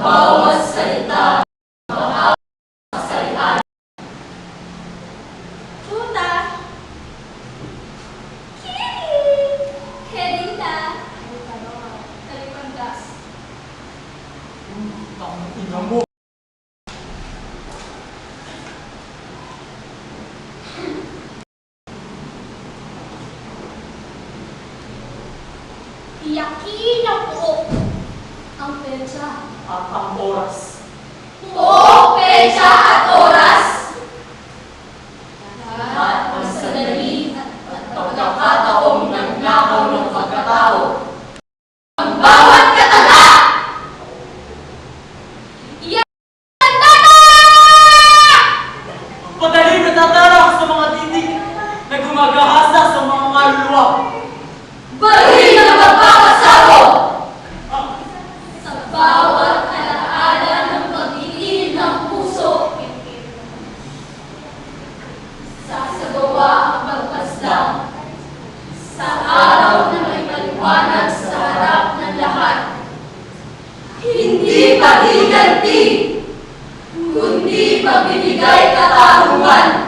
bawat salita, kasalihan. Tuta! Kiri! Kerita! Kalimandas. Ina mo. Iyakin ang buo ang petsa. At ang oras. Buo, petsa at oras. Lahat ng sandali at pagkakataong nagnakaw ng pagkatao. Ang bawat kataga! Padaling natatarang sa mga titik na gumagahasa sa mga kaluluwa. Baril na magpapasabog! Sa bawat alaala ng pag-iinit ng puso. Sasagawa ang pagpaslang sa araw na may maliwanag sa harap ng lahat. Hindi pagiganti, kundi pagbibigay katarungan.